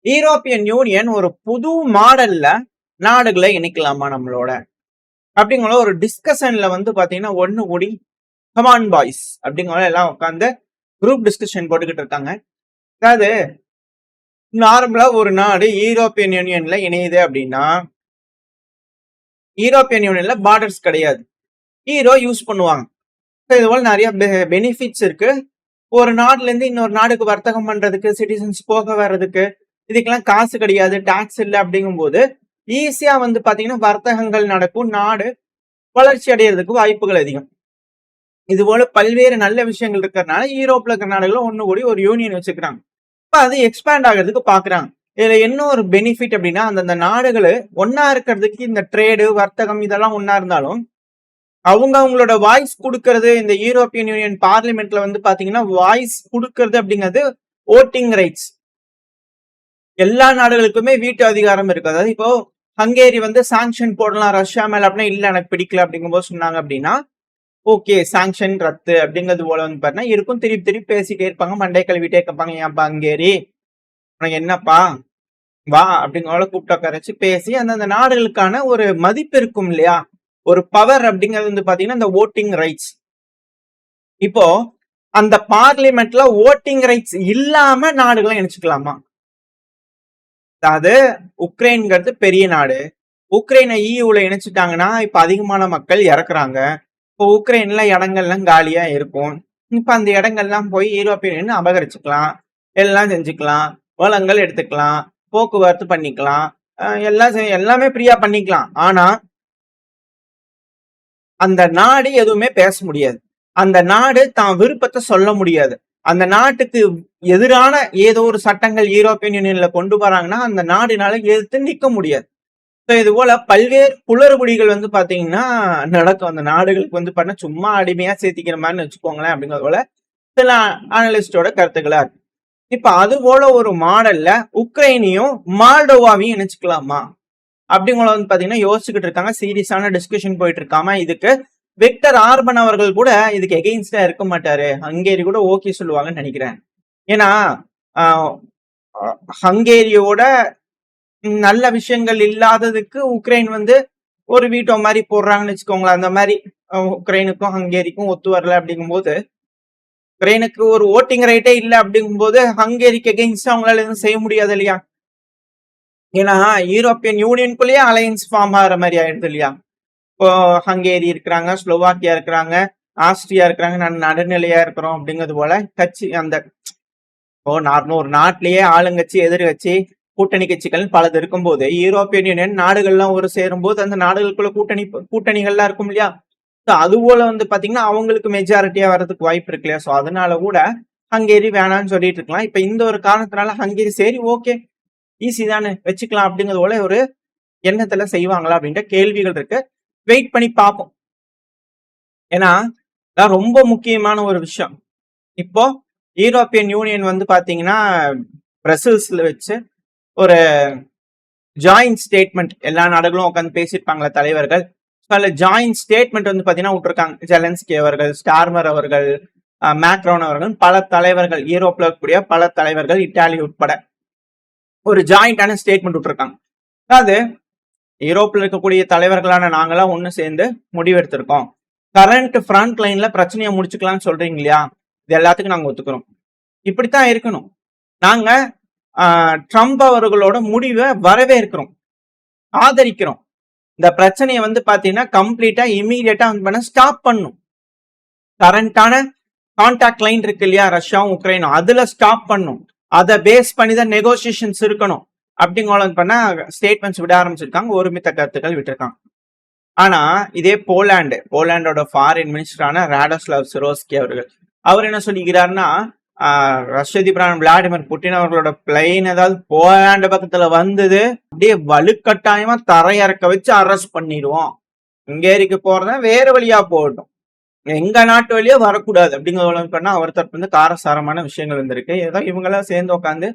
European union ஒரு புது மாடல்ல நாடுகளை இணைக்கலாமா நம்மளோட அப்படிங்கிற ஒரு டிஸ்கஷன்ல வந்து பாத்தீங்கன்னா ஒண்ணு கூடி கமான் பாய்ஸ் அப்படிங்கிற எல்லாம் உட்காந்து குரூப் டிஸ்கஷன் போட்டுக்கிட்டு இருக்காங்க. அதாவது நார்மலா ஒரு நாடு யூரோப்பியன் யூனியன்ல இணையுது அப்படின்னா யூரோப்பியன் யூனியன்ல பார்டர்ஸ் கிடையாது, ஹீரோ யூஸ் பண்ணுவாங்க. இது போல நிறைய பெனிஃபிட்ஸ் இருக்கு. ஒரு நாடுல இருந்து இன்னொரு நாடுக்கு வர்த்தகம் பண்றதுக்கு, சிட்டிசன்ஸ் போக வர்றதுக்கு, இதுக்கெல்லாம் காசு கிடையாது, டாக்ஸ் இல்லை. அப்படிங்கும் போது ஈஸியா வந்து பாத்தீங்கன்னா வர்த்தகங்கள் நடக்கும், நாடு வளர்ச்சி அடைகிறதுக்கு வாய்ப்புகள் அதிகம். இது போல பல்வேறு நல்ல விஷயங்கள் இருக்கிறதுனால யூரோப்ல இருக்கிற நாடுகளும் ஒண்ணு கூடி ஒரு யூனியன் வச்சுக்கிறாங்க. இப்ப அது எக்ஸ்பேண்ட் ஆகிறதுக்கு பாக்குறாங்க. இதுல என்ன ஒரு பெனிஃபிட் அப்படின்னா, அந்தந்த நாடுகள் ஒன்னா இருக்கிறதுக்கு இந்த ட்ரேடு வர்த்தகம் இதெல்லாம் ஒன்னா இருந்தாலும் அவங்களோட வாய்ஸ் கொடுக்கறது, இந்த யூரோப்பியன் யூனியன் பார்லிமெண்ட்ல வந்து பாத்தீங்கன்னா வாய்ஸ் கொடுக்கறது அப்படிங்கிறது ஓட்டிங் ரைட்ஸ். எல்லா நாடுகளுக்குமே வீட்டு அதிகாரம் இருக்கு. அதாவது இப்போ ஹங்கேரி வந்து சாங்ஷன் போடலாம் ரஷ்யா மேல அப்படின்னா, இல்ல எனக்கு பிடிக்கல அப்படிங்கும்போது சொன்னாங்க அப்படின்னா ஓகே சாங்ஷன் ரத்து அப்படிங்கிறது போல வந்து பாத்தீங்கன்னா இருக்கும். திருப்பி திருப்பி பேசிட்டே இருப்பாங்க, மண்டை கழுவிட்டே கேட்பாங்க, ஏன்ப்பா ஹங்கேரி உனக்கு என்னப்பா வா அப்படிங்கிற கூப்பிட்டு உட்காரச்சு பேசி அந்தந்த நாடுகளுக்கான ஒரு மதிப்பு இருக்கும் இல்லையா, ஒரு பவர் அப்படிங்கிறது வந்து பாத்தீங்கன்னா இந்த ஓட்டிங் ரைட்ஸ். இப்போ அந்த பார்லிமெண்ட்ல ஓட்டிங் ரைட்ஸ் இல்லாம நாடுகளை இணைச்சுக்கலாமா? அதாவது உக்ரைன்ங்கிறது பெரிய நாடு, உக்ரைனை ஈயூல இணைச்சிட்டாங்கன்னா இப்ப அதிகமான மக்கள் இறக்குறாங்க. இப்போ உக்ரைன்ல இடங்கள்லாம் காலியா இருக்கும். இப்ப அந்த இடங்கள்லாம் போய் யூரோப்பியன் அபகரிச்சுக்கலாம், எல்லாம் செஞ்சுக்கலாம், வளங்கள் எடுத்துக்கலாம், போக்குவரத்து பண்ணிக்கலாம், எல்லாமே ஃப்ரீயா பண்ணிக்கலாம். ஆனா அந்த நாடு எதுவுமே பேச முடியாது, அந்த நாடு தான் விருப்பத்தை சொல்ல முடியாது. அந்த நாட்டுக்கு எதிரான ஏதோ ஒரு சட்டங்கள் யூரோப்பியன் யூனியன்ல கொண்டு வராங்கன்னா அந்த நாடுனால எதிர்த்து நிக்க முடியாது. இது போல பல்வேறு குளறுபடிகள் வந்து பாத்தீங்கன்னா நடக்கும். அந்த நாடுகளுக்கு வந்து பண்ண சும்மா அடிமையா சேர்த்திக்கிற மாதிரி வச்சுக்கோங்களேன் அப்படிங்கிறது போல சில அனலிஸ்டோட கருத்துக்களா இருக்கு. இப்ப அது போல ஒரு மாடல்ல உக்ரைனையும் மால்டோவாவையும் இணைச்சுக்கலாமா அப்படிங்கிற வந்து பாத்தீங்கன்னா யோசிச்சுக்கிட்டு இருக்காங்க. சீரியஸான டிஸ்கஷன் போயிட்டு இருக்காம. இதுக்கு விக்டர் ஆர்பன் அவர்கள் கூட இதுக்கு எகெயின்ஸ்டா இருக்க மாட்டாரு, ஹங்கேரி கூட ஓகே சொல்லுவாங்கன்னு நினைக்கிறேன். ஏன்னா ஹங்கேரியோட நல்ல விஷயங்கள் இல்லாததுக்கு உக்ரைன் வந்து ஒரு வீட்டோ மாதிரி போடுறாங்கன்னு வச்சுக்கோங்களேன். அந்த மாதிரி உக்ரைனுக்கும் ஹங்கேரிக்கும் ஒத்து வரல. அப்படிங்கும் போது உக்ரைனுக்கு ஒரு ஓட்டிங் ரைட்டே இல்லை. அப்படிங்கும் போது ஹங்கேரிக்கு எகெயின்ஸ்டா அவங்களால எதுவும் செய்ய முடியாது இல்லையா. ஏன்னா யூரோப்பியன் யூனியனுக்குள்ளேயே அலையன்ஸ் ஃபார்ம் ஆகிற மாதிரி ஆயிடுது இல்லையா. இப்போ ஹங்கேரி இருக்கிறாங்க, ஸ்லோவாக்கியா இருக்கிறாங்க, ஆஸ்திரியா இருக்கிறாங்க, நான் நடுநிலையா இருக்கிறோம் அப்படிங்கிறது போல கட்சி அந்த இப்போ நார்மல் ஒரு நாட்டிலேயே ஆளுங்கட்சி எதிர்கட்சி கூட்டணி கட்சிகள் பலது இருக்கும்போது யூரோப்பியன் யூனியன் நாடுகள்லாம் ஒரு சேரும் போது அந்த நாடுகளுக்குள்ள கூட்டணிகள்லாம் இருக்கும் இல்லையா. அது போல வந்து பாத்தீங்கன்னா அவங்களுக்கு மெஜாரிட்டியா வர்றதுக்கு வாய்ப்பு இருக்கு இல்லையா. ஸோ அதனால கூட ஹங்கேரி வேணான்னு சொல்லிட்டு இருக்கலாம். இப்ப இந்த ஒரு காரணத்தினால ஹங்கேரி சரி ஓகே ஈஸி தானே வச்சுக்கலாம் அப்படிங்கிறது போல ஒரு எண்ணத்துல செய்வாங்களா அப்படின்ற கேள்விகள் இருக்கு. வெயிட் பண்ணி பார்ப்போம். ஏன்னா ரொம்ப முக்கியமான ஒரு விஷயம். இப்போ யூரோப்பியன் யூனியன் வந்து பாத்தீங்கன்னா பிரசல்ஸ்ல வச்சு ஒரு ஜாயிண்ட் ஸ்டேட்மெண்ட் எல்லா நாடுகளும் உட்காந்து பேசியிருப்பாங்களா தலைவர்கள். அதுல ஜாயிண்ட் ஸ்டேட்மெண்ட் வந்து பாத்தீங்கன்னா விட்டுருக்காங்க. ஜெலன்ஸ்கி அவர்கள், ஸ்டார்மர் அவர்கள், மேக்ரோன் அவர்கள், பல தலைவர்கள், யூரோப்ல இருக்கக்கூடிய பல தலைவர்கள், இட்டாலி உட்பட ஒரு ஜாயிண்டான ஸ்டேட்மெண்ட் விட்டுருக்காங்க. அதாவது யூரோப்ல இருக்கக்கூடிய தலைவர்களான நாங்களாம் ஒண்ணு சேர்ந்து முடிவெடுத்திருக்கோம். கரண்ட் ஃப்ரண்ட் லைன்ல பிரச்சனையை முடிச்சுக்கலாம்னு சொல்றீங்க இல்லையா, இது எல்லாத்துக்கும் நாங்க ஒத்துக்கிறோம். இப்படித்தான் இருக்கணும். நாங்க ட்ரம்ப் அவர்களோட முடிவை வரவேற்கிறோம், ஆதரிக்கிறோம். இந்த பிரச்சனையை வந்து பாத்தீங்கன்னா கம்ப்ளீட்டா இமீடியட்டா வந்து பண்ண ஸ்டாப் பண்ணும். கரண்டான கான்டாக்ட் லைன் இருக்கு இல்லையா ரஷ்யாவும் உக்ரைனும், அதுல ஸ்டாப் பண்ணும். அதை பேஸ் பண்ணி தான் நெகோசியேஷன்ஸ் இருக்கணும் அப்படிங்கிற பண்ண ஸ்டேட்மெண்ட்ஸ் விட ஆரம்பிச்சிருக்காங்க. ஒருமித்த கருத்துக்கள் விட்டுருக்காங்க. ஆனா இதே போலாண்டோட ஃபாரின் மினிஸ்டரான ராடோஸ்லாவ் சிரோஸ்கி அவர்கள் அவர் என்ன சொல்லிக்கிறாருன்னா, ரஷ்ய அதிபர் விளாடிமிர் புட்டின் அவர்களோட பிளைன் ஏதாவது போலாண்டு பக்கத்துல வந்தது அப்படியே வலுக்கட்டாயமா தரையிறக்க வச்சு அரெஸ்ட் பண்ணிடுவோம். ஹங்கேரிக்கு போறத வேற வழியா போகட்டும், எங்க நாட்டு வழியா வரக்கூடாது அப்படிங்கிறத பண்ணா அவர் தரப்பு வந்து காரசாரமான விஷயங்கள் இருந்திருக்கு. ஏதோ இவங்கெல்லாம் சேர்ந்து உட்காந்து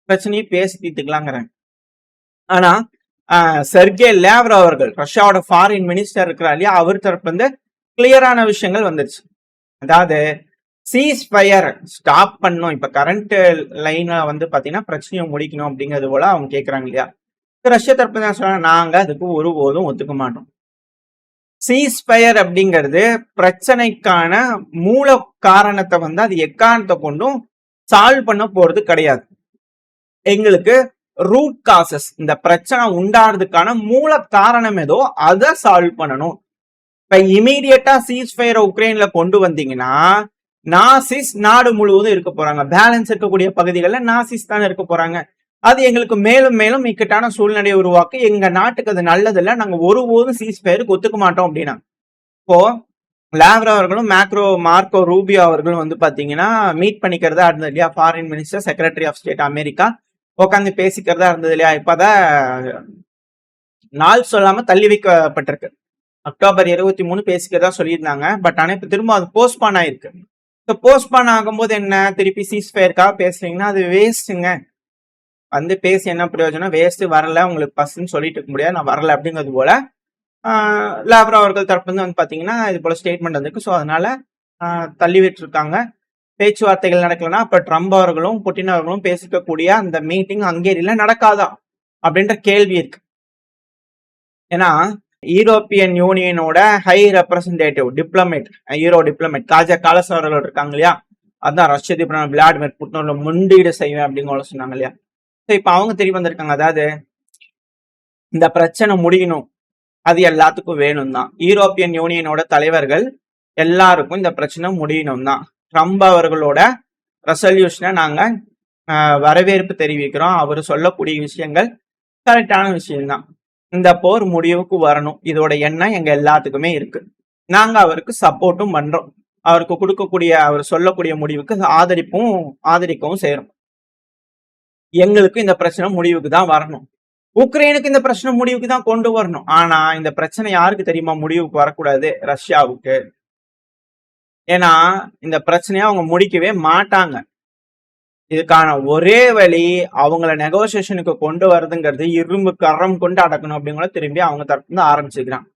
பிரச்சனையை பேசி தீர்த்துக்கலாங்கிறாங்க. ஆனா செர்கே லேவ்ரோ அவர்கள் ரஷ்யாவோட ஃபாரின் மினிஸ்டர் இருக்கிறார் இல்லையா, அவர் தரப்பு வந்து கிளியரான விஷயங்கள் வந்துருச்சு. அதாவது சீஸ் ஃபயர் ஸ்டாப் பண்ணும். இப்ப கரண்ட் லைன்ல வந்து பாத்தீங்கன்னா பிரச்சனையை முடிக்கணும் அப்படிங்கிறது போல அவங்க கேக்குறாங்க இல்லையா? ரஷ்ய தரப்பு தான் சொல்றாங்க, நாங்க அதுக்கு ஒருபோதும் ஒத்துக்க மாட்டோம். சீஸ் ஃபயர் அப்படிங்கிறது பிரச்சனைக்கான மூல காரணத்தை வந்து அது எக்காரணத்தை கொண்டும் சால்வ் பண்ண போறது கிடையாது. எங்களுக்கு ரூட் காசஸ், இந்த பிரச்சனை உண்டாடுறதுக்கான மூல காரணம் ஏதோ அதை சால்வ் பண்ணணும். இப்ப இமீடியட்டா சீஸ் ஃபயரை உக்ரைன்ல கொண்டு வந்தீங்கன்னா நாசிஸ் நாடு முழுவதும் இருக்க போறாங்க. பேலன்ஸ் இருக்கக்கூடிய பகுதிகளில் நாசிஸ் தானே இருக்க போறாங்க. அது எங்களுக்கு மேலும் மேலும் இக்கட்டான சூழ்நிலையை உருவாக்கி எங்க நாட்டுக்கு அது நல்லதில்லை, நாங்க ஒருபோதும் சீஸ் ஃபயருக்கு ஒத்துக்க மாட்டோம் அப்படின்னா. இப்போ லாவ்ரோ அவர்களும் மார்க்கோ ரூபியோ அவர்களும் வந்து பாத்தீங்கன்னா மீட் பண்ணிக்கிறதா இருந்தது இல்லையா? Foreign minister, secretary of state America உட்காந்து பேசிக்கிறதா இருந்தது இல்லையா? இப்பதான் நாள் சொல்லாம தள்ளி வைக்கப்பட்டிருக்கு. அக்டோபர் 23 பேசிக்கிறதா சொல்லியிருந்தாங்க. பட் ஆனா இப்ப திரும்ப அது போஸ்ட்பான் ஆயிருக்கு. இப்போ போஸ்ட்பான் ஆகும்போது என்ன, திருப்பி சீஸ் ஃபயருக்காக பேசுறீங்கன்னா அது வேஸ்ட்டுங்க. வந்து பேசி என்ன பிரயோஜனம்? வேஸ்ட், வரல உங்களுக்கு பஸ்ன்னு சொல்லிட்டு இருக்க முடியாது, நான் வரல அப்படிங்கிறது போல லாவ்ரோ அவர்கள் தரப்பு வந்து பாத்தீங்கன்னா இது போல ஸ்டேட்மெண்ட் வந்திருக்கு. ஸோ அதனால தள்ளி விட்டுருக்காங்க. பேச்சுவார்த்தைகள் நடக்கலன்னா அப்ப ட்ரம்ப் அவர்களும் புட்டின் அவர்களும் பேசிக்கக்கூடிய அந்த மீட்டிங் ஹங்கேரியில நடக்காதா அப்படின்ற கேள்வி இருக்கு. ஏன்னா யூரோப்பியன் யூனியனோட high representative diplomat, euro diplomat Kaja Kallas அவர்கள் இருக்காங்க இல்லையா? அதான் ரஷ்ய அதிபர் விளாடிமிர் புட்டினோட முண்டீடு செய்வேன் அப்படின்னு சொன்னாங்க இல்லையா? இப்ப அவங்க தெரிய வந்திருக்காங்க, அதாவது இந்த பிரச்சனை முடியணும், அது எல்லாத்துக்கும் வேணும் தான். யூரோப்பியன் யூனியனோட தலைவர்கள் எல்லாருக்கும் இந்த பிரச்சனை முடியணும் தான். ட்ரம்ப் அவர்களோட ரெசல்யூஷனை நாங்க வரவேற்பு தெரிவிக்கிறோம். அவர் சொல்லக்கூடிய விஷயங்கள் கரெக்டான விஷயம்தான். இந்த போர் முடிவுக்கு வரணும், இதோட எண்ணம் எங்க எல்லாத்துக்குமே இருக்கு. நாங்க அவருக்கு சப்போர்ட்டும் பண்றோம். அவருக்கு கொடுக்கக்கூடிய, அவர் சொல்லக்கூடிய முடிவுக்கு ஆதரிக்கவும் செய்யறோம். எங்களுக்கு இந்த பிரச்சனை முடிவுக்கு தான் வரணும். உக்ரைனுக்கு இந்த பிரச்சனை முடிவுக்கு தான் கொண்டு வரணும். ஆனா இந்த பிரச்சனை யாருக்கு தெரியுமா முடிவுக்கு வரக்கூடாது? ரஷ்யாவுக்கு. ஏன்னா இந்த பிரச்சனையை அவங்க முடிக்கவே மாட்டாங்க. இதுக்கான ஒரே வழி அவங்கள நெகோசியேஷனுக்கு கொண்டு வரதுங்கிறது இரும்பு கரம் கொண்டு அடக்கணும் அப்படிங்கிற திரும்பி அவங்க தரப்பு வந்து ஆரம்பிச்சுக்கிறாங்க.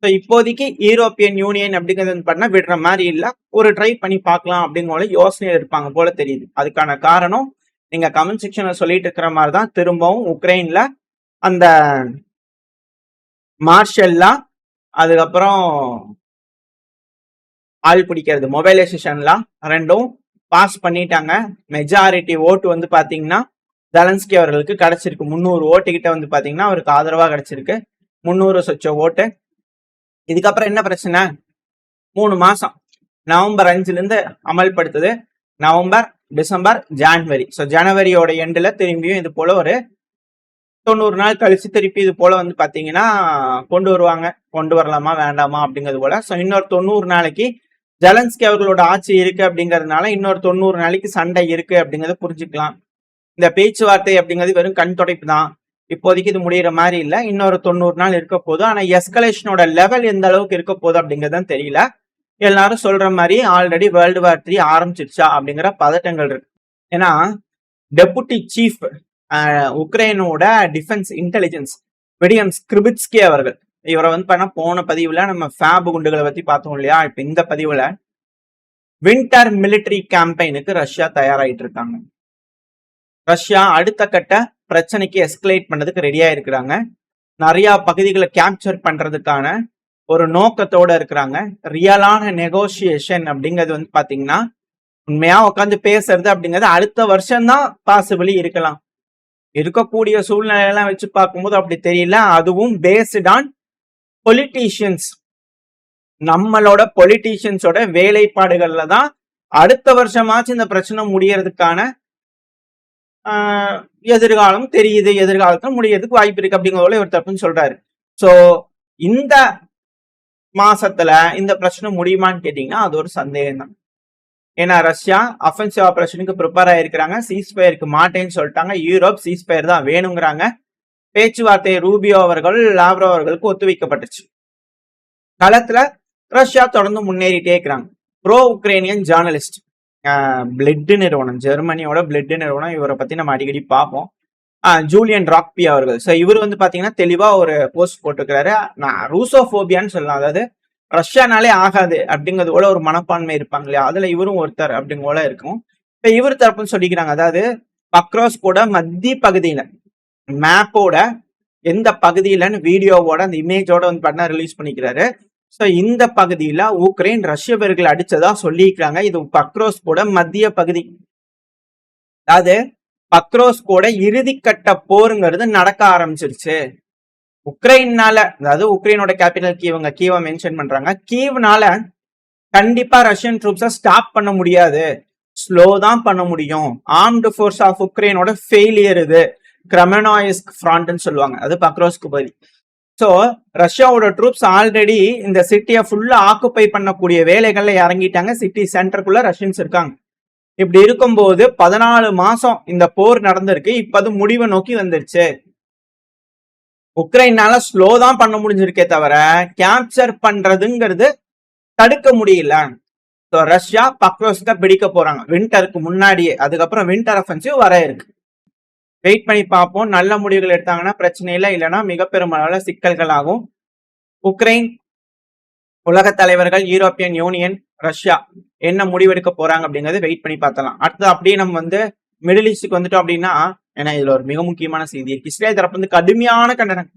ஸோ இப்போதைக்கு யூரோப்பியன் யூனியன் அப்படிங்கிறது பண்ண விடுற மாதிரி இல்லை, ஒரு ட்ரை பண்ணி பார்க்கலாம் அப்படிங்கிற யோசனையில் இருப்பாங்க போல தெரியுது. அதுக்கான காரணம் நீங்க கமெண்ட் செக்ஷன்ல சொல்லிட்டு இருக்கிற மாதிரி தான். திரும்பவும் உக்ரைன்ல அந்த மார்ஷல்லாம், அதுக்கப்புறம் ஆள் பிடிக்கிறது, மொபைலைசேஷன்லாம் ரெண்டும் பாஸ் பண்ணிட்டாங்க. மெஜாரிட்டி ஓட்டு வந்து பாத்தீங்கன்னா ஜெலன்ஸ்கி அவர்களுக்கு கிடைச்சிருக்கு. 300 ஓட்டு கிட்ட வந்து பாத்தீங்கன்னா அவருக்கு ஆதரவா கிடைச்சிருக்கு. 300 சொச்ச ஓட்டு. இதுக்கப்புறம் என்ன பிரச்சனை? 3 மாசம், நவம்பர் 5ல இருந்து அமல்படுத்துது. November, December, January. ஸோ ஜனவரியோட எண்டில் திரும்பியும் இது போல ஒரு 90 நாள் கழிச்சு திருப்பி இது போல வந்து பாத்தீங்கன்னா கொண்டு வருவாங்க. கொண்டு வரலாமா வேண்டாமா அப்படிங்கிறது போல. ஸோ இன்னொரு 90 நாளைக்கு ஜெலன்ஸ்கி அவர்களோட ஆட்சி இருக்கு அப்படிங்கிறதுனால இன்னொரு 90 நாளைக்கு சண்டை இருக்கு அப்படிங்கறத புரிஞ்சுக்கலாம். இந்த பேச்சுவார்த்தை அப்படிங்கிறது வெறும் கண் துடைப்பு தான். இப்போதைக்கு இது முடிகிற மாதிரி இல்லை, இன்னொரு 90 நாள் இருக்க போது. ஆனா எஸ்கலேஷனோட லெவல் எந்த அளவுக்கு இருக்க போகுது அப்படிங்கிறது தெரியல. எல்லாரும் சொல்ற மாதிரி ஆல்ரெடி வேர்ல்டு வார் 3 ஆரம்பிச்சிருச்சா அப்படிங்கிற பதட்டங்கள் இருக்கு. ஏன்னா deputy chief உக்ரைனோட defence intelligence Vidiem ஸ்கிரிபிட்ஸ்கி அவர்கள், இவரை வந்து பண்ண போன பதிவுல நம்ம ஃபேப் குண்டுகளை பத்தி பார்த்தோம் இல்லையா? இப்ப இந்த பதிவுல வின்டர் மிலிட்டரி கேம்பெயினுக்கு ரஷ்யா தயாராயிட்டு இருக்காங்க. ரஷ்யா அடுத்த கட்ட பிரச்சனைக்கு எஸ்கலேட் பண்ணதுக்கு ரெடியா இருக்கிறாங்க. நிறைய பகுதிகளை கேப்சர் பண்றதுக்கான ஒரு நோக்கத்தோட இருக்கிறாங்க. ரியலான நெகோசியேஷன் அப்படிங்கிறது வந்து பாத்தீங்கன்னா உண்மையா உட்காந்து பேசுறது அப்படிங்கிறது அடுத்த வருஷம்தான் பாசிபிளி இருக்கலாம். இருக்கக்கூடிய சூழ்நிலையெல்லாம் வச்சு பார்க்கும்போது அப்படி தெரியல. அதுவும் பேஸ்ட் ஆன் பொலிட்டீஷியன்ஸ், நம்மளோட பொலிட்டீஷியன்ஸோட வேலைப்பாடுகள்ல தான் அடுத்த வருஷமாச்சு இந்த பிரச்சனை முடியறதுக்கான எதிர்காலம் தெரியுது. எதிர்காலத்துல முடியறதுக்கு வாய்ப்பு இருக்கு அப்படிங்கிறத ஒரு தப்புன்னு சொல்றாரு. சோ இந்த மாசத்துல இந்த பிரச்சனை முடியுமான்னு கேட்டீங்கன்னா அது ஒரு சந்தேகம் தான். ஏன்னா ரஷ்யா அஃபென்சிவ் ஆபரேஷனுக்கு ப்ரிப்பேர் ஆயிருக்கிறாங்க. சீஸ்பயருக்கு மாட்டேன்னு சொல்லிட்டாங்க. யூரோப் சீஸ்பயர் தான் வேணுங்கிறாங்க. பேச்சுவார்த்தை ரூபியோ அவர்கள், லாவ்ரோ அவர்களுக்கு ஒத்துவைக்கப்பட்டுச்சு. களத்துல ரஷ்யா தொடர்ந்து முன்னேறிட்டே இருக்கிறாங்க. ப்ரோ உக்ரைனியன் ஜேர்னலிஸ்ட், பிளட் நிறுவனம், ஜெர்மனியோட பிளட் நிறுவனம், இவரை பத்தி நம்ம அடிக்கடி பார்ப்போம், ஜூலியன் ராக்பி அவர்கள். ஸோ இவர் வந்து பாத்தீங்கன்னா தெளிவா ஒரு போஸ்ட் போட்டுக்கிறாரு. நான் ரூசோபோபியான்னு சொல்லலாம். அதாவது ரஷ்யானாலே ஆகாது அப்படிங்கிறது போல ஒரு மனப்பான்மை இருப்பாங்க இல்லையா, அதுல இவரும் ஒருத்தர் அப்படிங்க போல இருக்கும். இப்ப இவர் தரப்புன்னு சொல்லிக்கிறாங்க, அதாவது பக்ரோஸ்கோட மத்திய பகுதியில மேப்போட எந்த பகுதியிலன்னு வீடியோவோட அந்த இமேஜோட வந்து பண்ண ரிலீஸ் பண்ணிக்கிறாரு. சோ இந்த பகுதியில உக்ரைன் ரஷ்ய வீரர்கள் அடிச்சதா சொல்லிக்கிறாங்க. இது பக்ரோஸ்கோட மத்திய பகுதி. அதாவது பக்ரோஸ்கோட இறுதிக்கட்ட போருங்கிறது நடக்க ஆரம்பிச்சிருச்சு. உக்ரைன்னால, அதாவது உக்ரைனோட கேபிட்டல் கீவங்க கீவை மென்ஷன் பண்றாங்க. கீவ்னால கண்டிப்பா ரஷ்யன் ட்ரூப்ஸை ஸ்டாப் பண்ண முடியாது, ஸ்லோ தான் பண்ண முடியும். ஆர்ம்டு ஃபோர்ஸ் ஆஃப் உக்ரைனோட ஃபெயிலியர் இது. கிரமனாயிஸ்க் ஃப்ராண்ட்னு சொல்லுவாங்க, அது பக்ரோஸ்க்கு பகுதி. ஸோ ரஷ்யாவோட ட்ரூப்ஸ் ஆல்ரெடி இந்த சிட்டியை ஃபுல்லா ஆக்குப்பை பண்ணக்கூடிய வேலைகள்ல இறங்கிட்டாங்க. சிட்டி சென்டருக்குள்ள ரஷ்யன்ஸ் இருக்காங்க. இப்படி இருக்கும்போது 14 மாசம் இந்த போர் நடந்திருக்கு. இப்ப அது முடிவை நோக்கி வந்துருச்சு. உக்ரைனால ஸ்லோ தான் பண்ண முடிஞ்சிருக்கே தவிர கேப்சர் பண்றதுங்கிறது தடுக்க முடியல. ரஷ்யா பக்ரோஸ்க பிடிக்க போறாங்க வின்டருக்கு முன்னாடியே. அதுக்கப்புறம் வின்டர் அஃபென்சிவ் வர இருக்கு. வெயிட் பண்ணி பார்ப்போம். நல்ல முடிவுகள் எடுத்தாங்கன்னா பிரச்சனை இல்லை, இல்லைன்னா மிக பெருமளவுல சிக்கல்கள் ஆகும். உக்ரைன், உலக தலைவர்கள், யூரோப்பியன் யூனியன், ரஷ்யா என்ன முடிவெடுக்க போறாங்க அப்படிங்கறது வெயிட் பண்ணி பார்த்தலாம். அடுத்து அப்படியே நம்ம வந்து மிடில் ஈஸ்டுக்கு வந்துட்டோம் அப்படின்னா, ஏன்னா இதுல ஒரு மிக முக்கியமான செய்தி இருக்கு. இஸ்ரேல் தரப்பு வந்து கடுமையான கண்டனம்.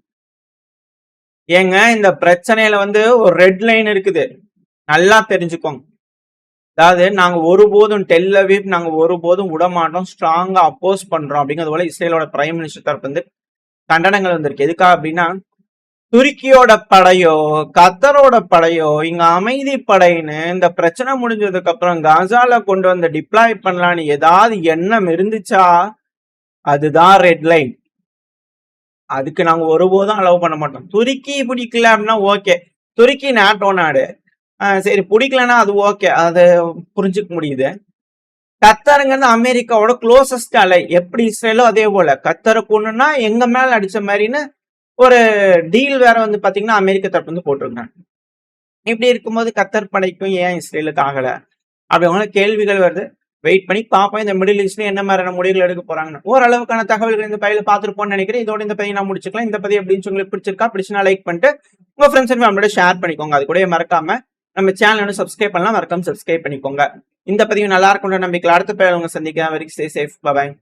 ஏங்க இந்த பிரச்சனையில வந்து ஒரு ரெட் லைன் இருக்குது, நல்லா தெரிஞ்சுக்கோங்க. அதாவது நாங்க ஒருபோதும் டெல் அவீவ் நாங்க ஒருபோதும் விடமாட்டோம், ஸ்ட்ராங்கா அப்போஸ் பண்றோம் அப்படிங்கிறது போல இஸ்ரேலோட பிரைம் மினிஸ்டர் தரப்பு வந்து கண்டனங்கள் வந்திருக்கு. எதுக்காக அப்படின்னா, துருக்கியோட படையோ கத்தரோட படையோ இங்க அமைதி படைன்னு இந்த பிரச்சனை முடிஞ்சதுக்கு அப்புறம் காசால கொண்டு வந்து டிப்ளாய் பண்ணலான்னு ஏதாவது எண்ணம் இருந்துச்சா அதுதான் ரெட் லைன். அதுக்கு நாங்க ஒருபோதும் அலோவ் பண்ண மாட்டோம். துருக்கி பிடிக்கல அப்படின்னா ஓகே, துருக்கி நாட்டோ நாடு, சரி பிடிக்கலன்னா அது ஓகே, அது புரிஞ்சுக்க முடியுது. கத்தருங்கிறது அமெரிக்காவோட க்ளோசஸ்ட் அலை. எப்படி இஸ்ரேலோ அதே போல கத்தரை கொண்டுனா எங்க மேல அடிச்ச மாதிரின்னு ஒரு டீல் வேற வந்து பாத்தீங்கன்னா அமெரிக்க தரப்பு வந்து போட்டிருக்காங்க. இப்படி இருக்கும்போது கத்தர் படைக்கும் ஏன் இஸ்ரேலுக்கு ஆகல அப்படிங்கிற கேள்விகள் வருது. வெயிட் பண்ணி பார்ப்போம் இந்த மிடில் ஈஸ்ட்ல என்ன மாதிரியான முடிவுகள் எடுக்க போறாங்கன்னு. ஓரளவுக்கான தகவல்கள் இந்த பதில பார்த்துருப்போம்னு நினைக்கிறேன். இதோட இந்த பதிவை நான் முடிச்சுக்கலாம். இந்த பதிவு எப்படி உங்களுக்கு பிடிச்சிருக்கா, பிடிச்சுனா லைக் பண்ணிட்டு உங்க ஃப்ரெண்ட்ஸ் அண்ட் ஃபேமிலியோட ஷேர் பண்ணிக்கோங்க. அது கூட மறக்காம நம்ம சேனல் வந்து சப்ஸ்கிரைப் பண்ணலாம், மறக்காம சப்ஸ்கிரைப் பண்ணிக்கோங்க. இந்த பதிவு நல்லா இருக்கும் நம்பிக்கை. அடுத்த பதிவு உங்க சந்திக்க வரைக்கும் ஸ்டே சேஃப். பை.